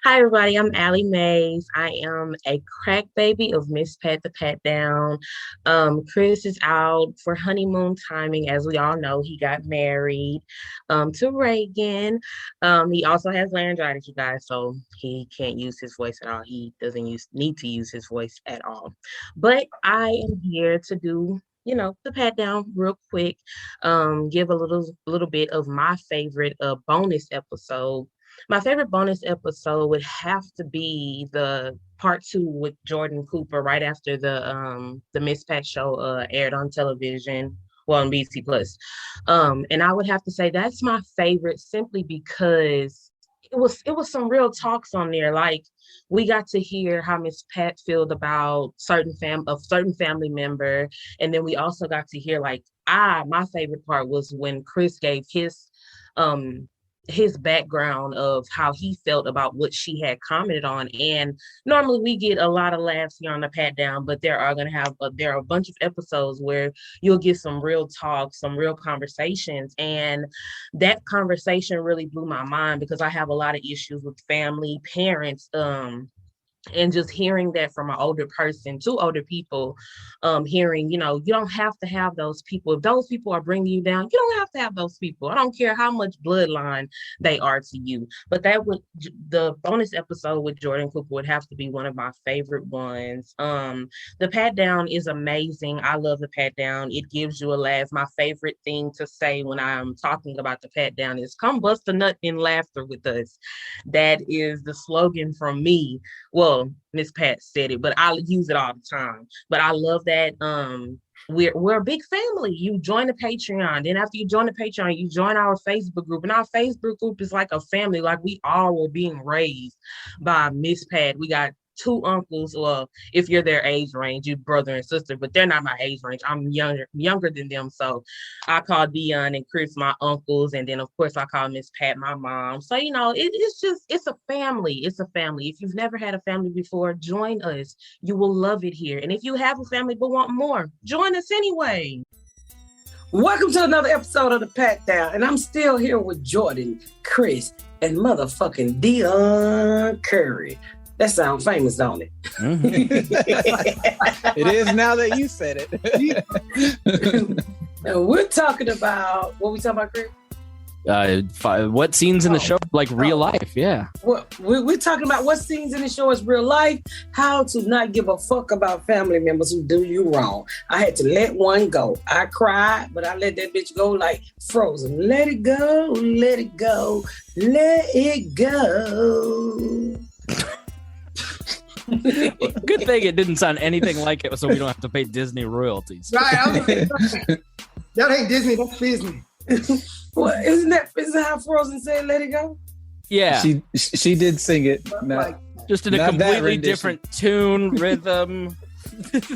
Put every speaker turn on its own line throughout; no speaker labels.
Hi, everybody. I'm Allie Mays. I am a crack baby of Miss Pat the Pat Down. Chris is out for honeymoon timing. As we all know, he got married to Reagan. He also has laryngitis, you guys, so he can't use his voice at all. He doesn't need to use his voice at all. But I am here to do the pat down real quick, give a little bit of my favorite bonus episode. My favorite bonus episode would have to be the part two with Jordan Cooper right after the Miss Pat show aired on television, well on BC Plus. And I would have to say that's my favorite simply because it was some real talks on there. Like we got to hear how Miss Pat felt about certain family member, and then we also got to hear my favorite part was when Chris gave um his background of how he felt about what she had commented on. And normally we get a lot of laughs here on the pat down, but there are a bunch of episodes where you'll get some real talk, some real conversations. And that conversation really blew my mind because I have a lot of issues with family, parents, and just hearing that from an older person to older people, hearing, you don't have to have those people. If those people are bringing you down, you don't have to have those people. I don't care how much bloodline they are to you. But the bonus episode with Jordan Cooper would have to be one of my favorite ones. The pat down is amazing. I love the pat down. It gives you a laugh. My favorite thing to say when I'm talking about the pat down is come bust a nut in laughter with us. That is the slogan from me. Well, Miss Pat said it, but I use it all the time. But I love that we're a big family. You join the Patreon. Then after you join the Patreon, you join our Facebook group. And our Facebook group is like a family, like we all were being raised by Miss Pat. We got two uncles. Well, if you're their age range, you brother and sister, but they're not my age range. I'm younger than them. So I call Dion and Chris my uncles. And then of course I call Miss Pat my mom. So, it's a family. It's a family. If you've never had a family before, join us. You will love it here. And if you have a family but want more, join us anyway.
Welcome to another episode of the Pat Down. And I'm still here with Jordan, Chris, and motherfucking Dion Curry. That sounds famous, don't it?
Mm-hmm. It is now that you said
it. And we're talking about, what we talking about, Chris?
What scenes in the show, like real life, yeah.
Well, we're talking about what scenes in the show is real life, how to not give a fuck about family members who do you wrong. I had to let one go. I cried, but I let that bitch go like Frozen. Let it go, let it go, let it go.
Good thing it didn't sound anything like it, so we don't have to pay Disney royalties.
Right. That ain't Disney, that's Disney.
Well, isn't that how Frozen said let it go?
Yeah.
She did sing it.
Just in a completely different tune, rhythm,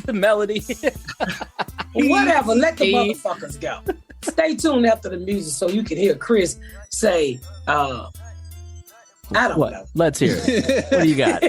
the melody.
Whatever, let the motherfuckers go. Stay tuned after the music so you can hear Chris say, I don't know.
Let's hear it. What do you got?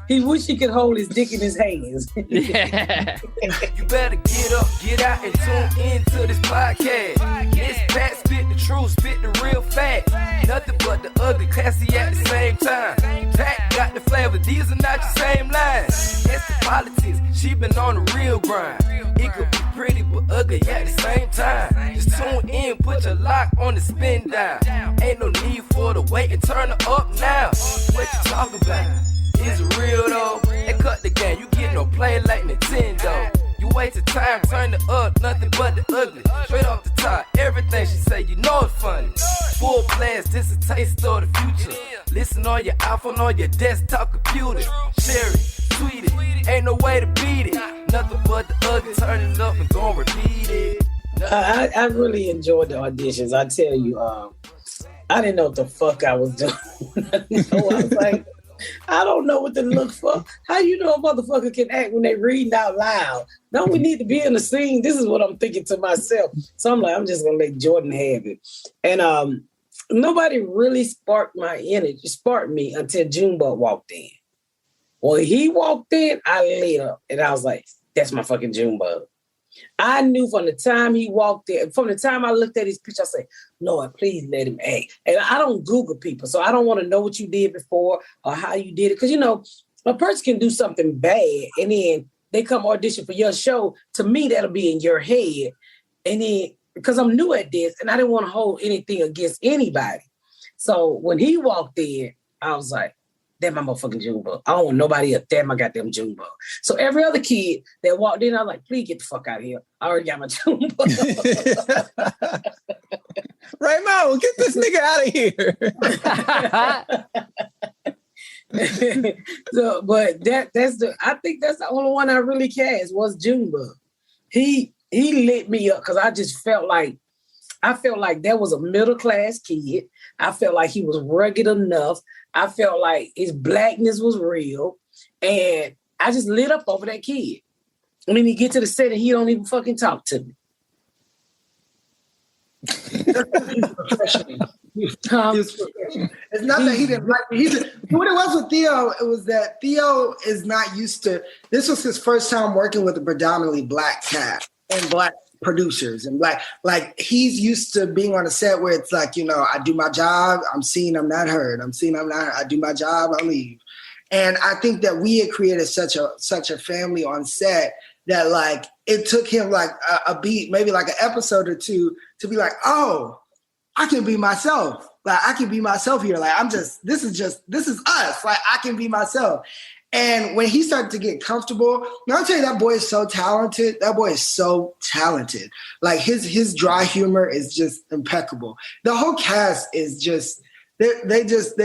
He wish he could hold his dick in his hands.
Yeah.
You better get up, get out, and tune into this podcast. This Pat spit the truth, spit the real fact. Nothing but the ugly, classy at the same time. Pat got the flavor, these are not your same lines. It's the politics, she been on the real grind. It could be pretty but ugly at the same time. Just tune in, put your lock on the spin down. Ain't no need for the wait and turn it up now. What you talking about? Is it real though? And cut the game, you get no play like Nintendo. You wasted time, turn it up, nothing but the ugly. Straight off the top, everything she say, you know it's funny. Full blast, this a taste of the future. Listen on your iPhone, on your desktop computer. Share it, tweet it, ain't no way to beat it. Nothing but the ugly, turn it up and gon' repeat it.
I really enjoyed the auditions. I tell you, I didn't know what the fuck I was doing. I was like, I don't know what to look for. How you know a motherfucker can act when they reading out loud? Don't we need to be in the scene? This is what I'm thinking to myself. So I'm like, I'm just gonna let Jordan have it. And nobody really sparked me until Junebug walked in. When he walked in, I lit up and I was like, that's my fucking Junebug. I knew from the time he walked there, from the time I looked at his picture, I said, Lord, please let him act. And I don't Google people, so I don't want to know what you did before or how you did it. Because, a person can do something bad and then they come audition for your show. To me, that'll be in your head. And then, because I'm new at this and I didn't want to hold anything against anybody. So when he walked in, I was like, that's my motherfucking Junebug. I don't want nobody else. That's my goddamn Junebug. So every other kid that walked in, I was like, please get the fuck out of here. I already got my Junebug.
Raymond, get this nigga out of here.
So, but I think that's the only one I really cast was Junebug. He lit me up because I just felt like that was a middle-class kid. I felt like he was rugged enough. I felt like his blackness was real. And I just lit up over that kid. And then he get to the set and he don't even fucking talk to me.
It's not that he didn't like me. What it was with Theo, it was that Theo is not used to, this was his first time working with a predominantly black cast and black producers and like he's used to being on a set where it's like, I do my job, I'm seen, I'm not heard. I'm seen, I'm not heard. I do my job, I leave. And I think that we had created such a family on set that like it took him like a beat, maybe like an episode or two to be like, oh, I can be myself. Like I can be myself here. Like this is us. Like I can be myself. And when he started to get comfortable, I'll tell you, that boy is so talented. That boy is so talented. Like his dry humor is just impeccable. The whole cast is just, they just,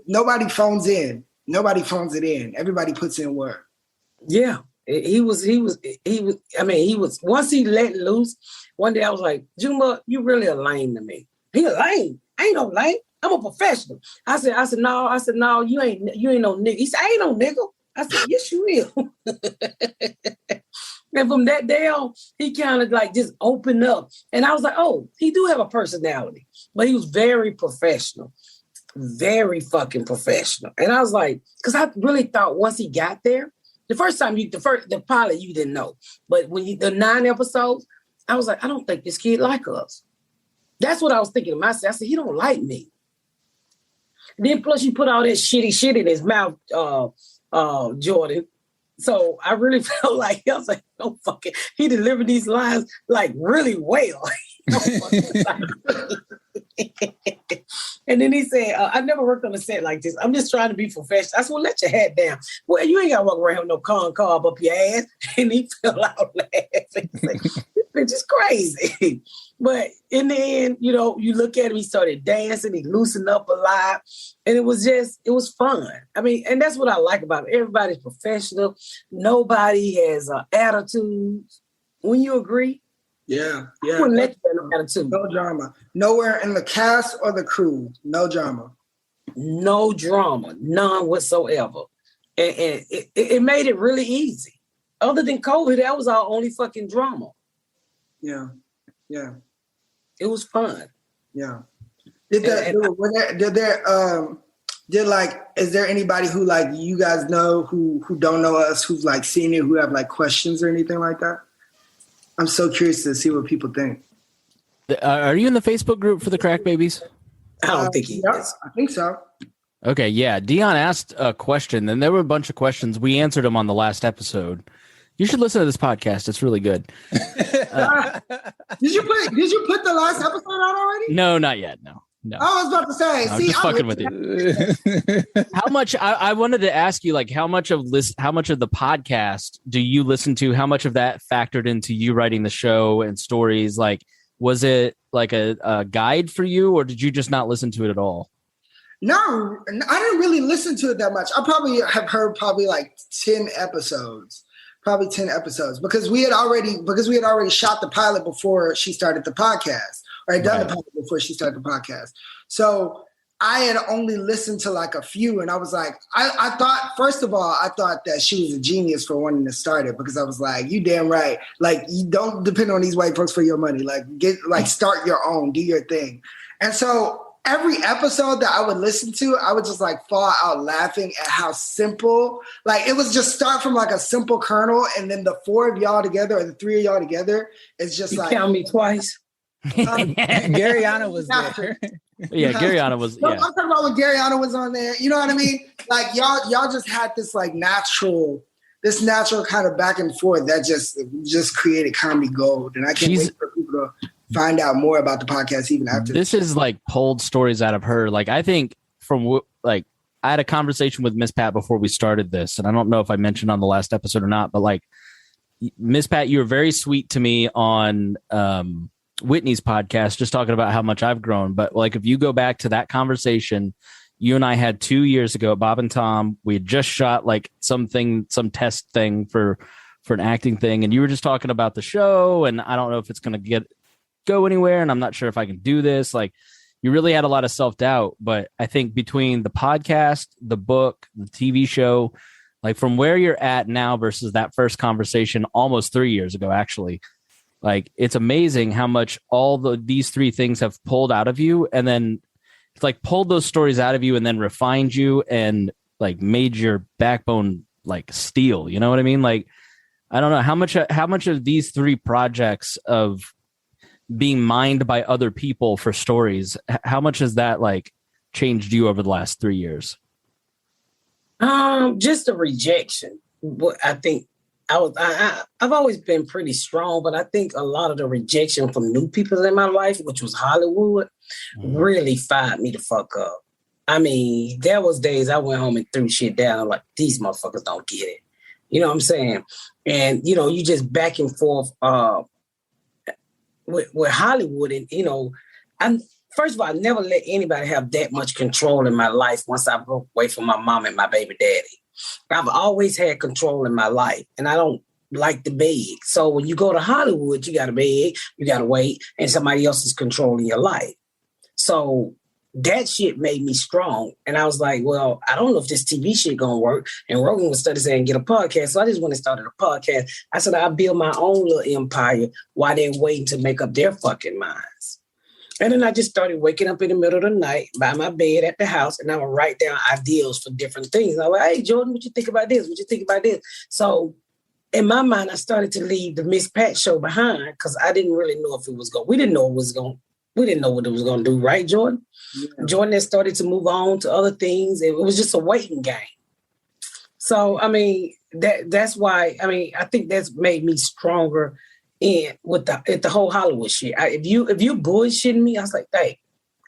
nobody phones in. Nobody phones it in. Everybody puts in work.
Yeah. He was, once he let loose, one day I was like, Juma, you really a lame to me. He a lame. I ain't no lame. I'm a professional. I said, no, you ain't no nigga. He said, I ain't no nigga. I said, yes, you will. And from that day on, he kind of like just opened up. And I was like, oh, he do have a personality. But he was very professional. Very fucking professional. And I was like, because I really thought once he got there, the pilot you didn't know. But the 9 episodes, I was like, I don't think this kid like us. That's what I was thinking to myself. I said, he don't like me. Then plus you put all that shitty shit in his mouth, Jordan. So I really felt like, I was like, no fucking, he delivered these lines like really well. And then he said, I never worked on a set like this. I'm just trying to be professional. I said, well, let your hat down. Well, you ain't got to walk around with no corn cob up your ass. And he fell out laughing. It's just crazy. But in the end, you look at him, he started dancing, he loosened up a lot. And it was fun. I mean, and that's what I like about it. Everybody's professional. Nobody has attitude. Wouldn't you agree?
Yeah.
I wouldn't let you have no attitude.
No drama. Nowhere in the cast or the crew. No drama.
No drama. None whatsoever. And it made it really easy. Other than COVID, that was our only fucking drama.
Yeah.
It was fun.
Yeah. Is there anybody who like you guys know who don't know us, who's like seen it, who have like questions or anything like that? I'm so curious to see what people think.
Are you in the Facebook group for the Crack Babies?
I don't think he is.
I think so.
Okay, yeah. Dion asked a question, and there were a bunch of questions. We answered them on the last episode. You should listen to this podcast. It's really good.
Did you put the last episode out already?
No, not yet. No.
I was about to say.
I'm just fucking with you. How much? I wanted to ask you, like, how much of the podcast do you listen to? How much of that factored into you writing the show and stories? Like, was it like a guide for you, or did you just not listen to it at all?
No, I didn't really listen to it that much. I probably have heard like 10 episodes. Probably 10 episodes because we had already shot the pilot before she started the podcast, or had done the pilot before she started the podcast. So I had only listened to like a few, and I was like, I thought, first of all, I thought that she was a genius for wanting to start it, because I was like, you damn right. Like, you don't depend on these white folks for your money. Like, start your own, do your thing. And so every episode that I would listen to, I would just like fall out laughing at how simple, like it was just start from like a simple kernel, and then the four of y'all together or the three of y'all together, it's just
You
like
count me twice.
Garyana was there.
Yeah, Garyana was.
No,
Yeah.
I'm talking about when Garyana was on there. You know what I mean? Like y'all just had this like natural kind of back and forth that just created comedy gold. And I can't wait for people to find out more about the podcast even after
this. Is like pulled stories out of her. Like I think from like I had a conversation with Miss Pat before we started this, and I don't know if I mentioned on the last episode or not, but like Miss Pat, you were very sweet to me on Whitney's podcast, just talking about how much I've grown. But like if you go back to that conversation you and I had 2 years ago at Bob and Tom, we had just shot like some test thing for an acting thing, and you were just talking about the show, and I don't know if it's going to go anywhere, and I'm not sure if I can do this. Like you really had a lot of self-doubt, but I think between the podcast, the book, the TV show, like from where you're at now versus that first conversation almost 3 years ago, actually, like it's amazing how much these three things have pulled out of you, and then it's like pulled those stories out of you and then refined you and like made your backbone like steel. You know what I mean? Like, I don't know how much of these three projects of being mined by other people for stories, how much has that like changed you over the last 3 years?
Just the rejection. I think I've always been pretty strong, but I think a lot of the rejection from new people in my life, which was Hollywood, really fired me the fuck up. I mean, there was days I went home and threw shit down. I'm like, these motherfuckers don't get it. You know what I'm saying? And, you know, you just back and forth with Hollywood. And, you know, first of all, I never let anybody have that much control in my life once I broke away from my mom and my baby daddy. I've always had control in my life, and I don't like to beg. So when you go to Hollywood, you got to beg, you got to wait, and somebody else is controlling your life. So that shit made me strong. And I was like, well, I don't know if this TV shit going to work. And Rogan was started saying, get a podcast. So I just went and started a podcast. I said, I'll build my own little empire while they're waiting to make up their fucking minds. And then I just started waking up in the middle of the night by my bed at the house, and I would write down ideas for different things. I was like, hey, Jordan, what you think about this? What you think about this? So in my mind, I started to leave the Miss Pat show behind because I didn't really know if it was going. We didn't know what it was going to do, right, Jordan? Yeah. Jordan had started to move on to other things. It was just a waiting game. So, I mean, that's why, I mean, I think that's made me stronger with the whole Hollywood shit. If you bullshitting me, I was like, hey,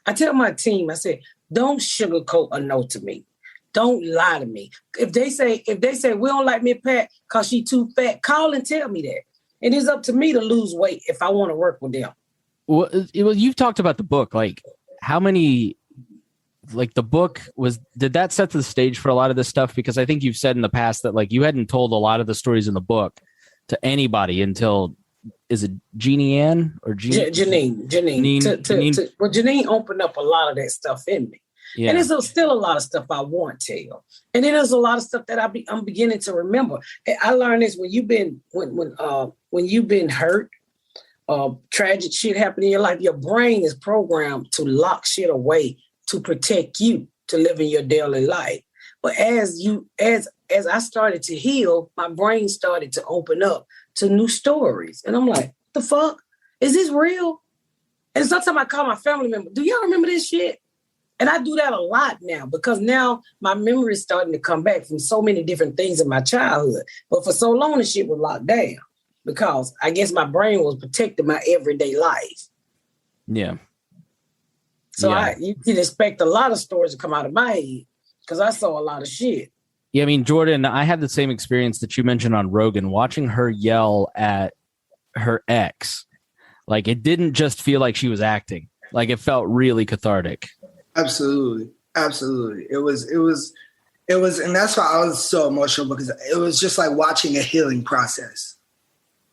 I tell my team, I said, don't sugarcoat a no to me. Don't lie to me. If they say we don't like Miss Pat because she too fat, call and tell me that. It is up to me to lose weight if I want to work with them.
Well, you've talked about the book. Like, how many? Like the book did that set the stage for a lot of this stuff? Because I think you've said in the past that like you hadn't told a lot of the stories in the book to anybody until. Is it Jeannie Ann or
Janine? Well, Janine opened up a lot of that stuff in me. Yeah. And there's still a lot of stuff I want to tell. And then there's a lot of stuff that I'm beginning to remember. I learned this when you've been hurt, tragic shit happened in your life, your brain is programmed to lock shit away to protect you to live in your daily life. But as I started to heal, my brain started to open up to new stories. And I'm like, the fuck? Is this real? And sometimes I call my family member, do y'all remember this shit? And I do that a lot now because now my memory is starting to come back from so many different things in my childhood. But for so long, the shit was locked down because I guess my brain was protecting my everyday life.
Yeah.
So you can expect a lot of stories to come out of my head because I saw a lot of shit.
Yeah, I mean, Jordan, I had the same experience that you mentioned on Rogan, watching her yell at her ex. Like, it didn't just feel like she was acting. Like, it felt really cathartic.
Absolutely. It was, and that's why I was so emotional because it was just like watching a healing process.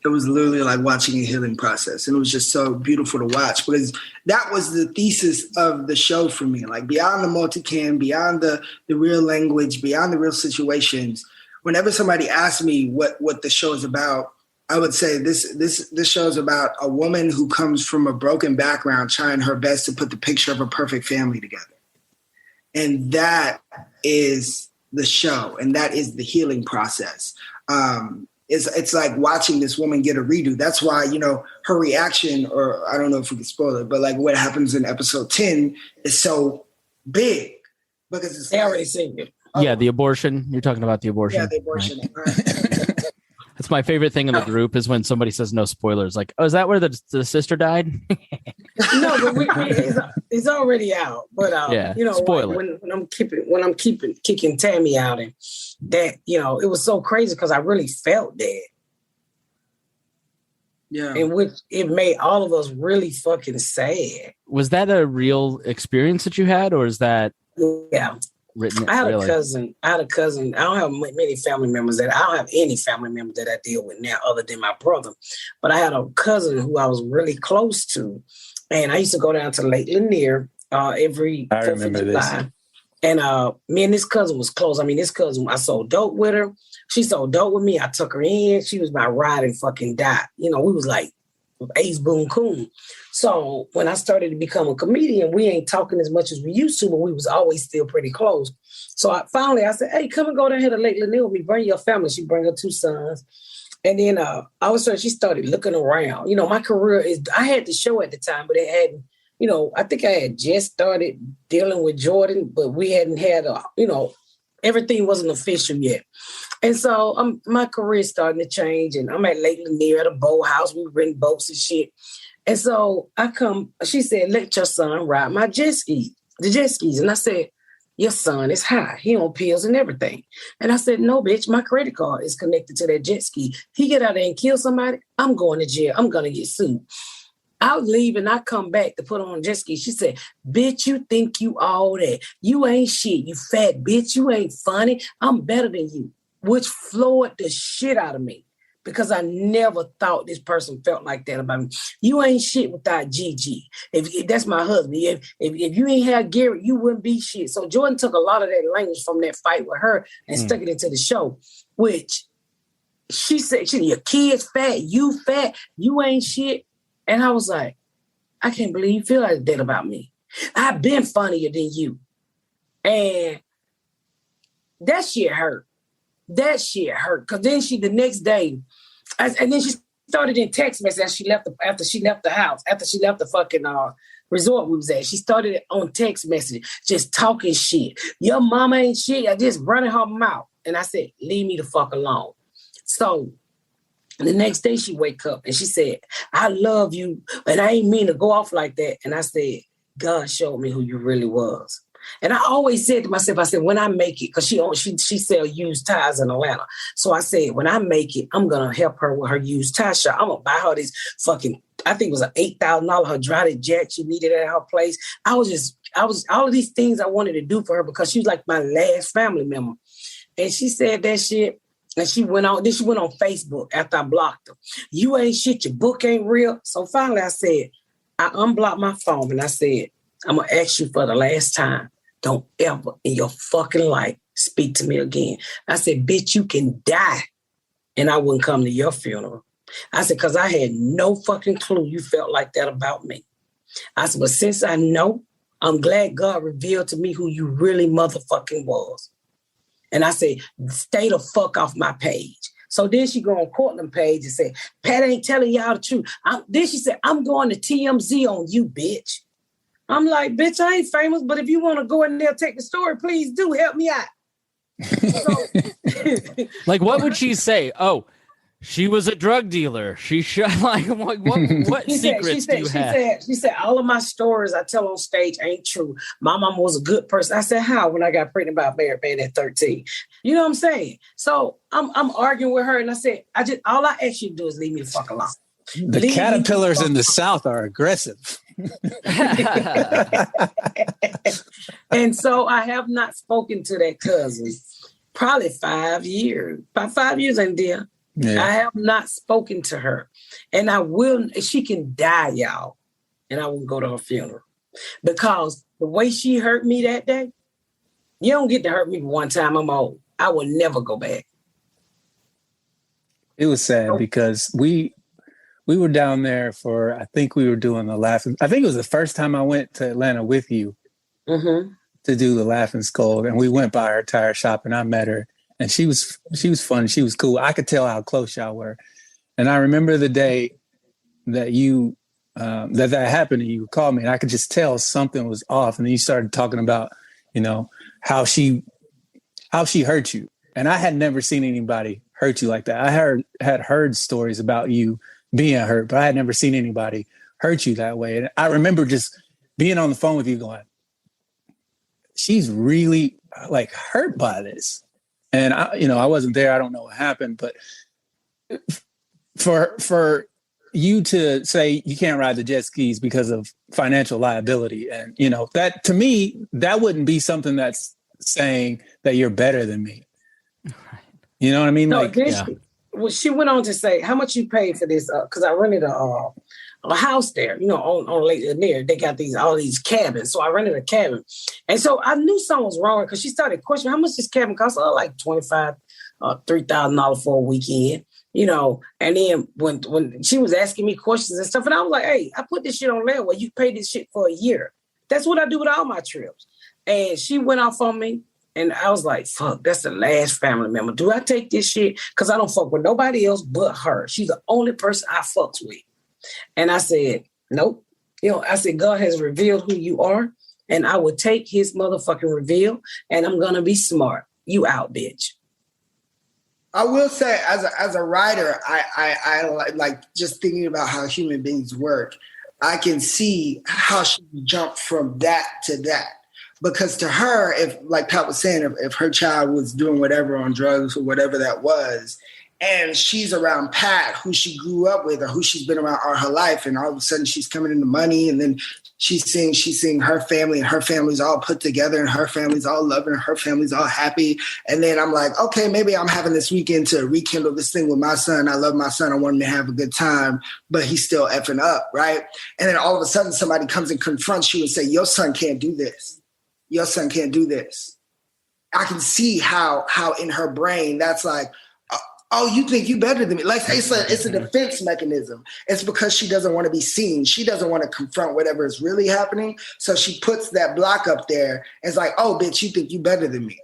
It was literally like watching a healing process. And it was just so beautiful to watch because that was the thesis of the show for me. Like beyond the multicam, beyond the real language, beyond the real situations, whenever somebody asked me what the show is about, I would say this show's about a woman who comes from a broken background, trying her best to put the picture of a perfect family together. And that is the show, and that is the healing process. It's like watching this woman get a redo. That's why, her reaction, or I don't know if we can spoil it, but like what happens in episode 10 is so big because it's
already seen it.
Yeah, the abortion. You're talking about the abortion.
Yeah, the abortion.
Right. That's my favorite thing in the group is when somebody says no spoilers. Like, oh, is that where the sister died?
No, but it's already out. But
spoiler.
When I'm kicking Tammy out, and that it was so crazy because I really felt that.
Yeah,
and which it made all of us really fucking sad.
Was that a real experience that you had, or is that written?
I had a cousin. I don't have many family members I don't have any family members that I deal with now other than my brother. But I had a cousin who I was really close to. And I used to go down to Lake Lanier every 4th of July. And me and this cousin was close. I mean, this cousin, I sold dope with her. She sold dope with me. I took her in. She was my ride and fucking die. We was like ace boom coon. So when I started to become a comedian, we ain't talking as much as we used to, but we was always still pretty close. So I said, hey, come and go down here to Lake Lanier with me. Bring your family. She bring her 2 sons. And then all of a sudden she started looking around. My career I had the show at the time, but it hadn't, I think I had just started dealing with Jordan, but we hadn't had everything wasn't official yet. And so my career is starting to change, and I'm at Lake Lanier at a boat house. We rent boats and shit. And so she said, let your son ride the jet skis. And I said, your son is high. He on pills and everything. And I said, no, bitch, my credit card is connected to that jet ski. He get out there and kill somebody, I'm going to jail. I'm going to get sued. I'll leave and I come back to put on a jet ski. She said, bitch, you think you all that. You ain't shit. You fat bitch. You ain't funny. I'm better than you, which floored the shit out of me because I never thought this person felt like that about me. You ain't shit without Gigi. If that's my husband. If you ain't had Garrett, you wouldn't be shit. So Jordan took a lot of that language from that fight with her and stuck it into the show, which she said, your kid's fat, you ain't shit. And I was like, I can't believe you feel like that about me. I've been funnier than you. And that shit hurt. Because then the next day, and then she started in text message after she left the house, after she left the fucking resort we was at. She started on text message, just talking shit. Your mama ain't shit. I just running her mouth. And I said, leave me the fuck alone. So the next day she wake up and she said, I love you, and I ain't mean to go off like that. And I said, God showed me who you really was. And I always said to myself, I said, when I make it, because she sell used tires in Atlanta. So I said, when I make it, I'm going to help her with her used tire shop. I'm going to buy her this fucking, I think it was an $8,000 hydraulic jack she needed at her place. I was all of these things I wanted to do for her because she was like my last family member. And she said that shit. And she went on Facebook after I blocked her. You ain't shit, your book ain't real. So finally I said, I unblocked my phone and I said, I'm going to ask you for the last time. Don't ever in your fucking life speak to me again. I said, bitch, you can die and I wouldn't come to your funeral. I said, because I had no fucking clue you felt like that about me. I said, but since I know, I'm glad God revealed to me who you really motherfucking was. And I said, stay the fuck off my page. So then she go on Cortland page and say, Pat ain't telling y'all the truth. Then she said, I'm going to TMZ on you, bitch. I'm like, bitch, I ain't famous, but if you want to go in there, take the story, please do. Help me out.
Like, what would she say? Oh, she was a drug dealer. She shot what secrets do you have?
She said, all of my stories I tell on stage ain't true. My mom was a good person. I said, how? When I got pregnant by a married man at 13. You know what I'm saying? So I'm arguing with her and I said, all I ask you to do is leave me the fuck alone.
The caterpillars in the South are aggressive.
And so I have not spoken to that cousin probably 5 years. About 5 years, and dear. Yeah. I have not spoken to her. And I will, she can die, y'all. And I won't go to her funeral. Because the way she hurt me that day, you don't get to hurt me one time, I'm old. I will never go back.
It was sad because we were down there for, I think we were doing the Laughing. I think it was the first time I went to Atlanta with you to do the Laughing Skull, and we went by her tire shop, and I met her, and she was fun. She was cool. I could tell how close y'all were, and I remember the day that you that happened, and you called me, and I could just tell something was off, and then you started talking about, you know, how she hurt you, and I had never seen anybody hurt you like that. I had heard stories about you being hurt, but I had never seen anybody hurt you that way. And I remember just being on the phone with you going, she's really like hurt by this. And I wasn't there. I don't know what happened, but for you to say you can't ride the jet skis because of financial liability. And, you know, that to me, that wouldn't be something that's saying that you're better than me. You know what I mean?
No, well, she went on to say, how much you paid for this? Because I rented a house there, you know, on Lake Lanier. They got all these cabins. So I rented a cabin. And so I knew something was wrong because she started questioning, how much this cabin cost? Oh, like $25,000, $3,000 for a weekend, you know. And then when she was asking me questions and stuff, and I was like, hey, I put this shit on there. Well, you paid this shit for a year. That's what I do with all my trips. And she went off on me. And I was like, fuck, that's the last family member. Do I take this shit? Because I don't fuck with nobody else but her. She's the only person I fucks with. And I said, nope. You know, I said, God has revealed who you are. And I will take his motherfucking reveal. And I'm going to be smart. You out, bitch.
I will say, as a writer, I like just thinking about how human beings work. I can see how she jumped from that to that. Because to her, if, like Pat was saying, if her child was doing whatever on drugs or whatever that was, and she's around Pat, who she grew up with or who she's been around all her life, and all of a sudden she's coming into money, and then she's seeing her family, and her family's all put together, and her family's all loving, and her family's all happy. And then I'm like, okay, maybe I'm having this weekend to rekindle this thing with my son. I love my son. I want him to have a good time, but he's still effing up, right? And then all of a sudden somebody comes and confronts you and say, your son can't do this. Your son can't do this. I can see how in her brain that's like, oh, you think you better than me. Like it's a defense mechanism. It's because she doesn't want to be seen. She doesn't want to confront whatever is really happening. So she puts that block up there. And it's like, oh, bitch, you think you better than me.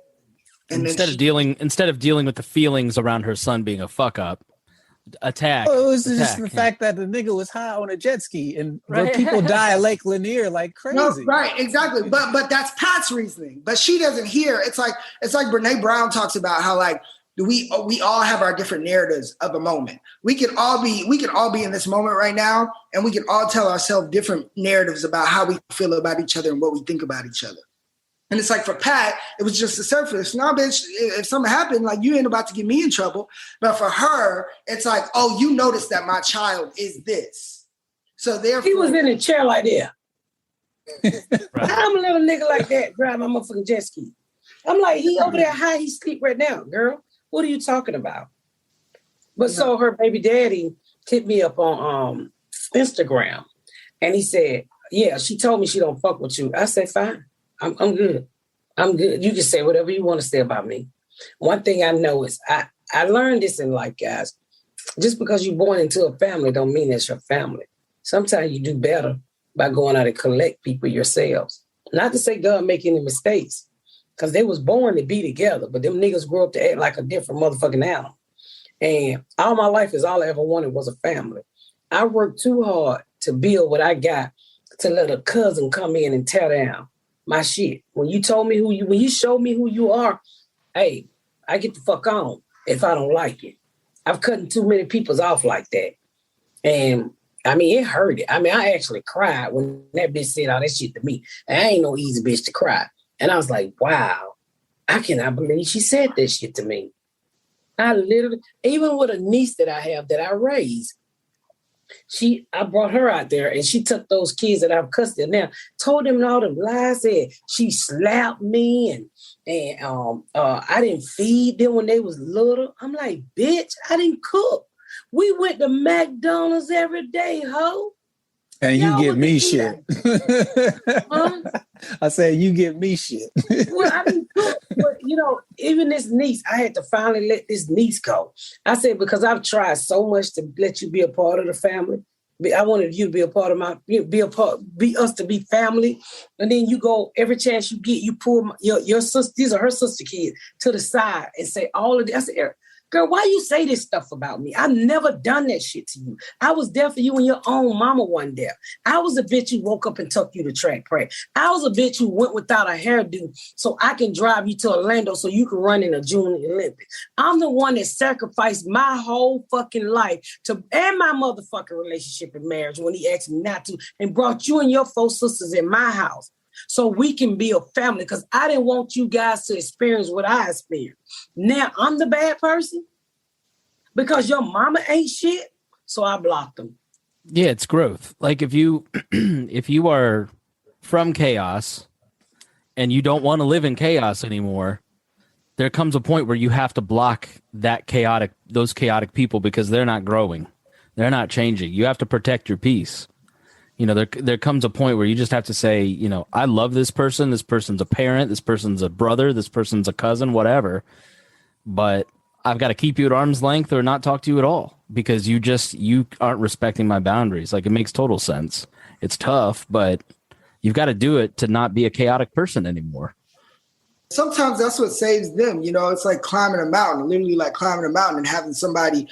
And
instead of dealing with the feelings around her son being a fuck up, attack.
Well, it was just the fact that the nigga was high on a jet ski and people die at Lake Lanier like crazy.
No, right, exactly. But that's Pat's reasoning. But she doesn't hear. It's like Brene Brown talks about how like we all have our different narratives of a moment. We can all be in this moment right now, and we can all tell ourselves different narratives about how we feel about each other and what we think about each other. And it's like for Pat, it was just the surface. Nah, bitch, if something happened, like you ain't about to get me in trouble. But for her, it's like, oh, you noticed that my child is this. So therefore,
he was in a chair like that. Right. I'm a little nigga like that, drive my motherfucking jet ski. I'm like, he over there high, he sleep right now, girl. What are you talking about? But so her baby daddy hit me up on Instagram, and he said, yeah, she told me she don't fuck with you. I said, fine. I'm good. I'm good. You can say whatever you want to say about me. One thing I know is I learned this in life, guys. Just because you're born into a family don't mean it's your family. Sometimes you do better by going out and collect people yourselves. Not to say God make any mistakes, because they was born to be together, but them niggas grew up to act like a different motherfucking animal. And all my life is all I ever wanted was a family. I worked too hard to build what I got to let a cousin come in and tear down my shit. When you showed me who you are, hey, I get the fuck on if I don't like it. I've cut too many people's off like that. And I mean, it hurt it. I mean, I actually cried when that bitch said all that shit to me. And I ain't no easy bitch to cry. And I was like, wow, I cannot believe she said that shit to me. I literally, even with a niece that I have that I raised, I brought her out there and she took those kids that I've custody now, told them all them lies, said she slapped me and I didn't feed them when they was little. I'm like, bitch, I didn't cook. We went to McDonald's every day, ho.
And you give me shit. Huh? I said, you give me shit.
Well, I didn't cook, but even this niece, I had to finally let this niece go. I said, because I've tried so much to let you be a part of the family. I wanted you to be a part of be us to be family. And then you go, every chance you get, you pull your sister, these are her sister kids, to the side and say all of this. I said, girl, why you say this stuff about me? I've never done that shit to you. I was there for you and your own mama one day. I was a bitch who woke up and took you to track practice. I was a bitch who went without a hairdo so I can drive you to Orlando so you can run in a Junior Olympics. I'm the one that sacrificed my whole fucking life and my motherfucking relationship and marriage when he asked me not to, and brought you and your 4 sisters in my house so we can be a family, because I didn't want you guys to experience what I experienced. Now I'm the bad person because your mama ain't shit, so I blocked them.
Yeah, it's growth. Like if you are from chaos and you don't want to live in chaos anymore, there comes a point where you have to block those chaotic people because they're not growing. They're not changing. You have to protect your peace. You know, there comes a point where you just have to say, you know, I love this person. This person's a parent. This person's a brother. This person's a cousin, whatever. But I've got to keep you at arm's length or not talk to you at all because you aren't respecting my boundaries. Like, it makes total sense. It's tough, but you've got to do it to not be a chaotic person anymore.
Sometimes that's what saves them. You know, it's like climbing a mountain, literally like climbing a mountain and having somebody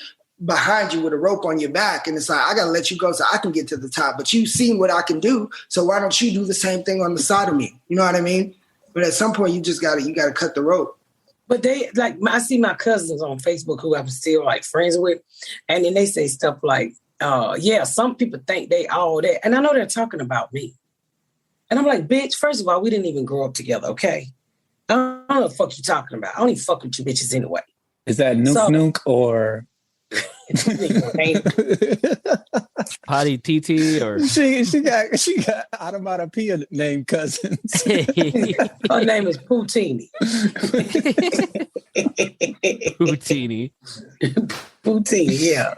behind you with a rope on your back, and it's like, I gotta let you go so I can get to the top, but you've seen what I can do, so why don't you do the same thing on the side of me? You know what I mean? But at some point you gotta cut the rope.
But they, like, I see my cousins on Facebook who I'm still like friends with, and then they say stuff like, yeah, some people think they all that, and I know they're talking about me, and I'm like, bitch, first of all, we didn't even grow up together, okay? I don't know what the fuck you talking about. I don't even fuck with you bitches anyway.
Is that Nook or
Potty TT or
she got onomatopoeia named cousins.
Her name is Poutini. Poutini, yeah.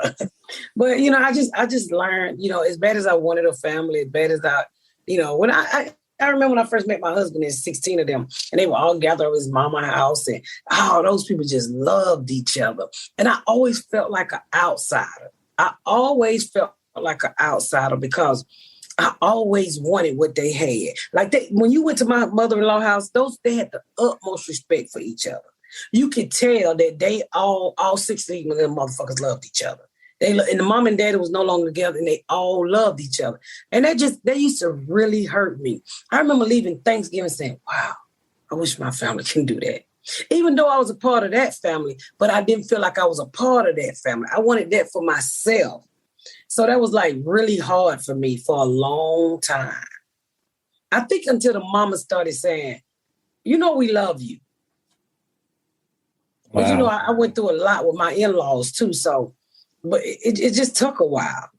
But you know, I just learned, you know, as bad as I wanted a family, as bad as I, you know, when I remember when I first met my husband, there's 16 of them, and they were all gathered at his mama's house, and those people just loved each other. And I always felt like an outsider. Because I always wanted what they had. Like when you went to my mother-in-law house, they had the utmost respect for each other. You could tell that they all 16 of them motherfuckers loved each other. And the mom and daddy was no longer together, and they all loved each other. And they used to really hurt me. I remember leaving Thanksgiving saying, wow, I wish my family can do that. Even though I was a part of that family, but I didn't feel like I was a part of that family. I wanted that for myself. So that was like really hard for me for a long time. I think until the mama started saying, you know, we love you. Wow. But you know, I went through a lot with my in-laws too, so. But it just took a while.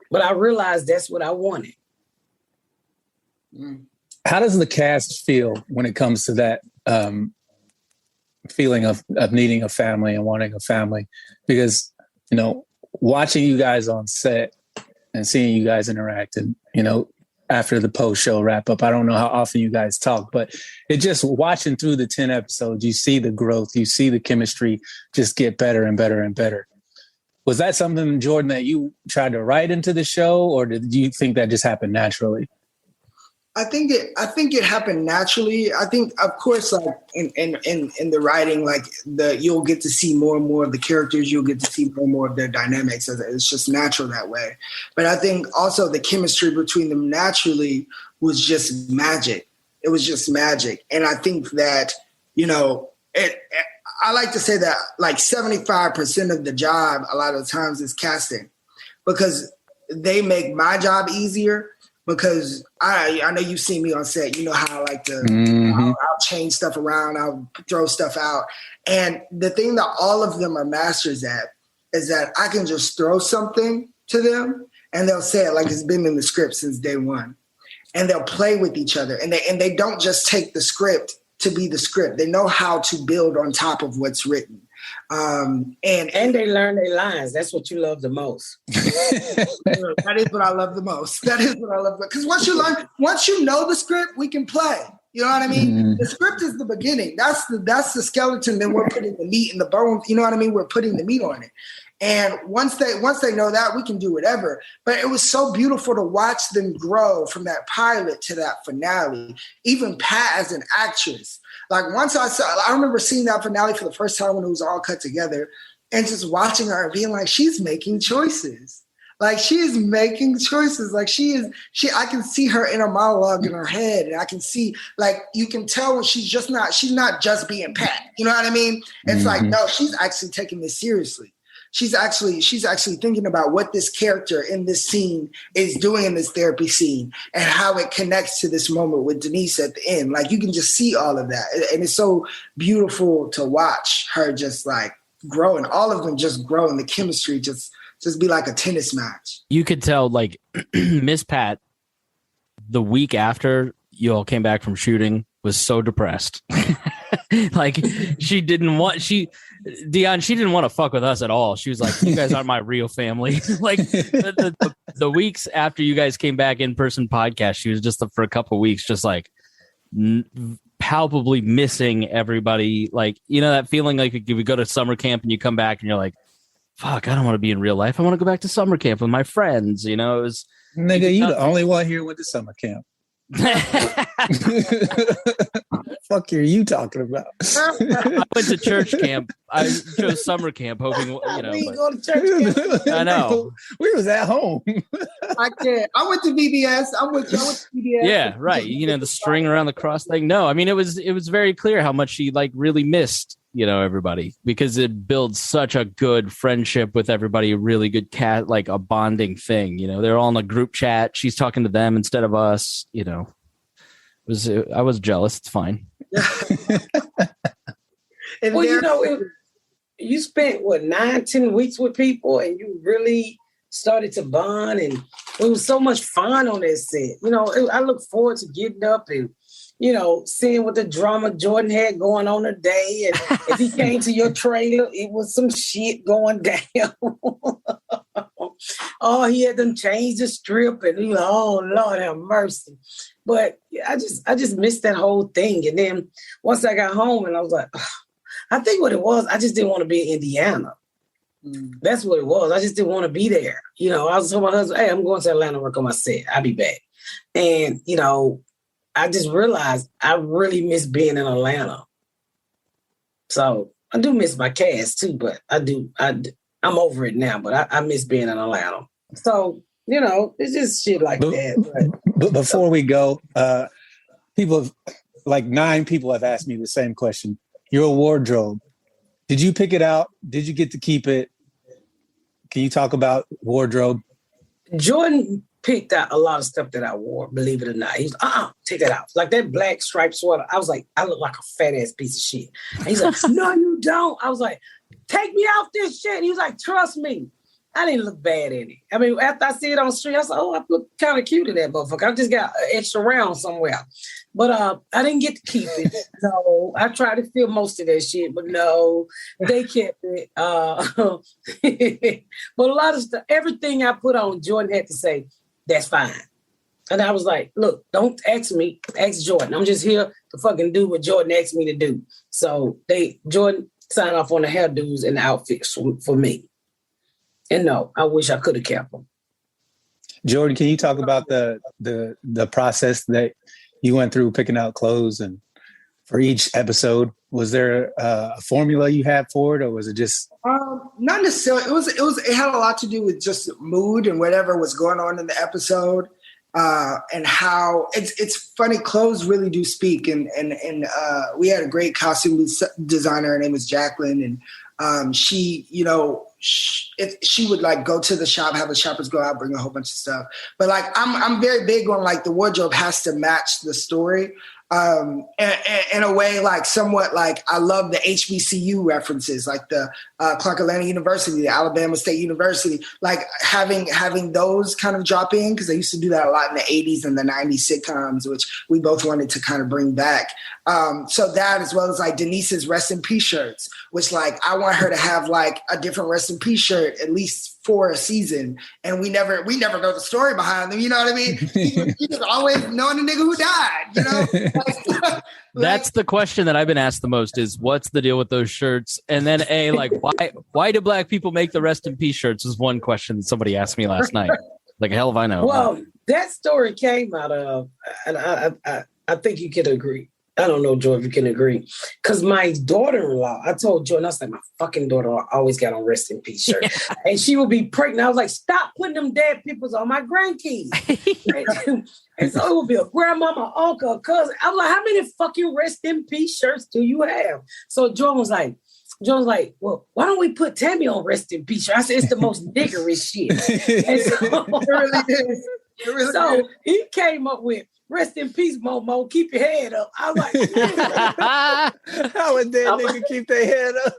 But I realized that's what I wanted.
How does the cast feel when it comes to that feeling of needing a family and wanting a family? Because, you know, watching you guys on set and seeing you guys interact and, you know, after the post-show wrap-up, I don't know how often you guys talk, but it just watching through the 10 episodes, you see the growth, you see the chemistry just get better and better and better. Was that something, Jordan, that you tried to write into the show, or did you think that just happened naturally?
I think it happened naturally. I think, of course, like in the writing, like you'll get to see more and more of the characters. You'll get to see more and more of their dynamics. It's just natural that way. But I think also the chemistry between them naturally was just magic. It was just magic, and I think that, you know, I like to say that like 75% of the job a lot of times is casting, because they make my job easier, because I know you've seen me on set. You know how I like to, I'll change stuff around. I'll throw stuff out. And the thing that all of them are masters at is that I can just throw something to them and they'll say it like it's been in the script since day one. And they'll play with each other. And they don't just take the script to be the script. They know how to build on top of what's written. And
they learn their lines. That's what you love the most.
That is what I love the most. That is what I love. Because once you know the script, we can play. You know what I mean? The script is the beginning. That's the skeleton. Then we're putting the meat and the bones. You know what I mean? We're putting the meat on it. And once they know that, we can do whatever. But it was so beautiful to watch them grow from that pilot to that finale. Even Pat as an actress. Like I remember seeing that finale for the first time when it was all cut together, and just watching her and being like, she's making choices. Like she is making choices. Like I can see her inner monologue in her head. And I can see, like, you can tell when she's not just being Pat. You know what I mean? It's like, no, she's actually taking this seriously. She's actually thinking about what this character in this scene is doing in this therapy scene and how it connects to this moment with Denise at the end. Like you can just see all of that. And it's so beautiful to watch her just like grow, and all of them just grow, and the chemistry just be like a tennis match. You
could tell, like, Miss Pat, the week after you all came back from shooting, was so depressed. Like, she didn't want to fuck with us at all. She was like, you guys aren't my real family. Like, the weeks after you guys came back in-person podcast, she was just, for a couple of weeks, just like palpably missing everybody. Like, you know, that feeling like if you go to summer camp and you come back and you're like, fuck, I don't want to be in real life. I want to go back to summer camp with my friends. You know, it was...
Nigga, you the only one here went to summer camp. Fuck are you talking about?
I went to church camp. I chose summer camp, hoping, you know.
We go to church camp.
I know.
We was at home.
I can't. I went to VBS. I went to VBS.
Yeah, right. You know, the string around the cross thing. No, I mean, it was very clear how much she like really missed, you know, everybody, because it builds such a good friendship with everybody, a really good like a bonding thing. You know, they're all in a group chat. She's talking to them instead of us, you know. I was jealous. It's fine.
Well, you know, you spent 9-10 weeks with people, and you really started to bond, and it was so much fun on that set. You know, I look forward to getting up and, you know, seeing what the drama Jordan had going on today, and if he came to your trailer, it was some shit going down. Oh, he had them change the strip, and you know, oh Lord have mercy. But I just missed that whole thing. And then once I got home, and I was like, ugh, I think what it was, I just didn't want to be in Indiana. That's what it was. I just didn't want to be there. You know, I was telling my husband, hey, I'm going to Atlanta to work on my set. I'll be back. And, you know, I just realized I really miss being in Atlanta. So I do miss my cast too, but I'm over it now, but I miss being in Atlanta. So, you know, it's just shit like that.
But before we go, like 9 people have asked me the same question. Your wardrobe, did you pick it out? Did you get to keep it? Can you talk about wardrobe?
Jordan picked out a lot of stuff that I wore, believe it or not. He's take that out. Like that black striped sweater. I was like, I look like a fat ass piece of shit. And he's like, no, you don't. I was like, take me off this shit. He was like, trust me. I didn't look bad in it. I mean, after I see it on the street, I was like, oh, I look kind of cute in that motherfucker. I just got an extra round somewhere. But I didn't get to keep it. No, I tried to feel most of that shit, but no, they kept it. But a lot of stuff, everything I put on, Jordan had to say, that's fine. And I was like, look, don't ask me, ask Jordan. I'm just here to fucking do what Jordan asked me to do. So Jordan signed off on the hairdos and the outfits for me. And no, I wish I could have kept them.
Jordan, can you talk about the process that you went through picking out clothes and for each episode? Was there a formula you had for it, or was it just?
Not necessarily. It had a lot to do with just mood and whatever was going on in the episode, and how it's funny. Clothes really do speak, and we had a great costume designer. Her name was Jacqueline, and she, you know. She would like go to the shop, have the shoppers go out, bring a whole bunch of stuff. But like, I'm very big on like the wardrobe has to match the story. In a way, like somewhat like I love the HBCU references, like the Clark Atlanta University, the Alabama State University, like having those kind of drop in, because I used to do that a lot in the 80s and the 90s sitcoms, which we both wanted to kind of bring back. So that, as well as like Denise's Rest in Peace shirts, which like I want her to have like a different Rest in Peace shirt at least for a season, and we never know the story behind them. You know what I mean? You just always knowing the nigga who died. You know,
that's the question that I've been asked the most: is what's the deal with those shirts? And then why do black people make the rest in peace shirts? Was one question that somebody asked me last night. Like, hell if I know.
Well, that story came out of, and I think you could agree. I don't know, Joy, if you can agree. Because my daughter-in-law, I told Joy, and I was like, my fucking daughter always got on rest in peace shirt. Yeah. And she would be pregnant. I was like, stop putting them dead peoples on my grandkids. And so it would be a grandmama, uncle, a cousin. I was like, how many fucking rest in peace shirts do you have? So Joy was like, well, why don't we put Tammy on rest in peace shirt? I said, it's the most niggerish shit. And so, it really is. It really is. He came up with, rest in peace, Momo. Keep your head up. I was like,
how would that nigga keep their head up?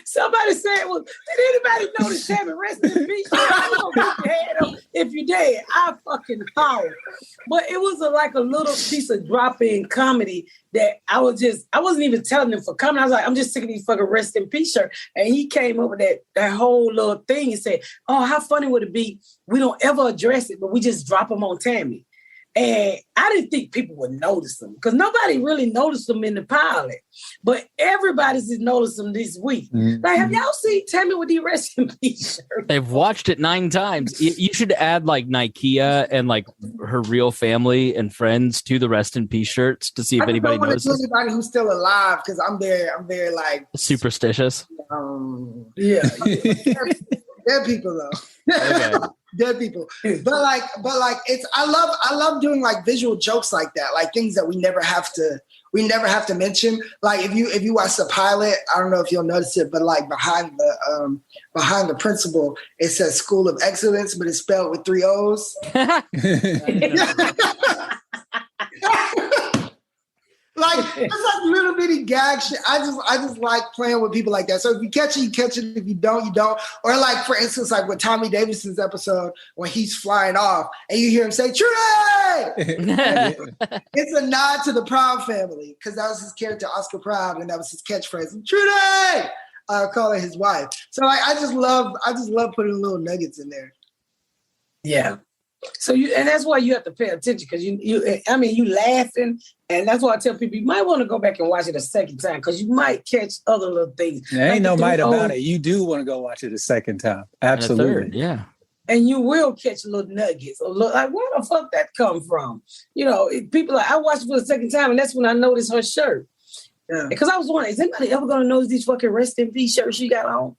Somebody said, well, did anybody notice Tammy rest in peace? I don't keep your head up if you're dead. I fucking holler. But it was like a little piece of drop-in comedy that I wasn't even telling them for comedy. I was like, I'm just sick of these fucking rest in peace shirt. And he came up with that whole little thing and said, oh, how funny would it be? We don't ever address it, but we just drop them on Tammy. And I didn't think people would notice them because nobody really noticed them in the pilot. But everybody's noticed them this week. Mm-hmm. Like, have y'all seen Tammy with the rest in peace shirt?
They've watched it 9 times. You should add like Nikea and like her real family and friends to the rest in peace shirts to see if anybody notices.
Anybody who's still alive, because I'm very like
superstitious.
Yeah, dead people though. Okay. Dead people, but like it's I love doing like visual jokes like that, like things that we never have to mention. Like if you watch the pilot, I don't know if you'll notice it, but like behind the principal, it says School of Excellence, but it's spelled with 3 O's. Like it's like little bitty gag shit. I just like playing with people like that. So if you catch it, you catch it. If you don't, you don't. Or like for instance, like with Tommy Davidson's episode when he's flying off and you hear him say "Trudy." It's a nod to the Proud family because that was his character Oscar Proud, and that was his catchphrase. "Trudy," calling his wife. So like, I just love putting little nuggets in there.
Yeah. So and that's why you have to pay attention because you laughing, and that's why I tell people you might want to go back and watch it a second time because you might catch other little things.
There ain't no might about it. You do want to go watch it a second time, absolutely.
Third, yeah.
And you will catch little nuggets or like where the fuck that come from? You know, people like I watched it for the second time, and that's when I noticed her shirt. Yeah. Because I was wondering, is anybody ever gonna notice these fucking rest in peace shirts she got on?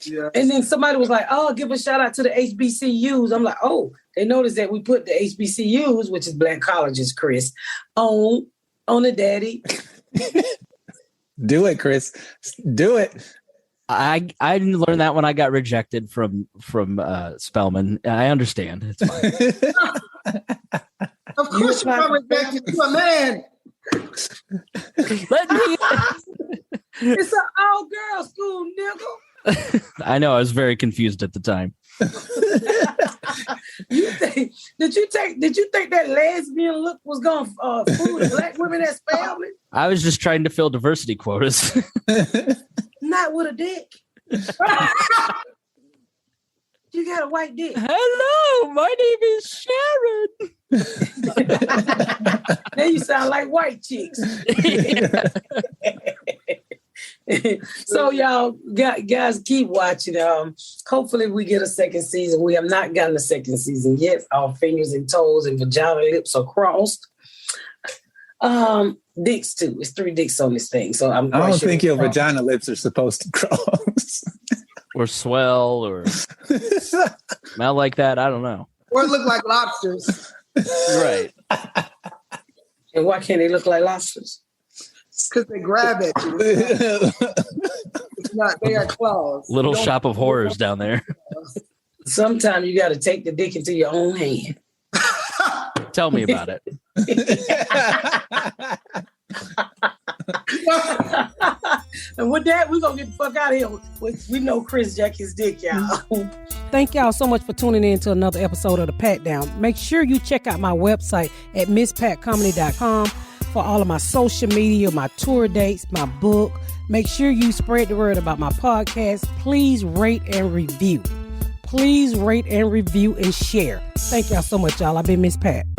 Yeah. And then somebody was like, oh, give a shout out to the HBCUs. I'm like, oh, they noticed that we put the HBCUs, which is Black colleges, Chris, on the daddy.
Do it, Chris. Do it.
I didn't learn that when I got rejected from Spelman. I understand. It's fine.
Of course you got rejected. You're a man.
Let me.
It's an all-girl school, nigga.
I know. I was very confused at the time.
Did you think that lesbian look was going to fool the black women at Spelman?
I was just trying to fill diversity quotas.
Not with a dick. You got a white dick.
Hello, my name is Sharon.
Now you sound like white chicks. So y'all guys keep watching. Hopefully we get a second season. We have not gotten a second season yet. Our fingers and toes and vagina lips are crossed. Dicks too. It's 3 dicks on this thing. So I don't
think your vagina lips are supposed to cross.
Or swell or smell like that. I don't know.
Or look like lobsters.
Right.
And why can't they look like lobsters?
Because they grab at you. It's not, they are claws.
Little shop of horrors down there.
Sometimes you got to take the dick into your own hand.
Tell me about it.
And with that, we're going to get the fuck out of here. We know Chris jack his dick, y'all.
Thank y'all so much for tuning in to another episode of The Pat Down. Make sure you check out my website at misspatcomedy.com for all of my social media, my tour dates, my book. Make sure you spread the word about my podcast. Please rate and review. Please rate and review and share. Thank y'all so much, y'all. I've been Miss Pat.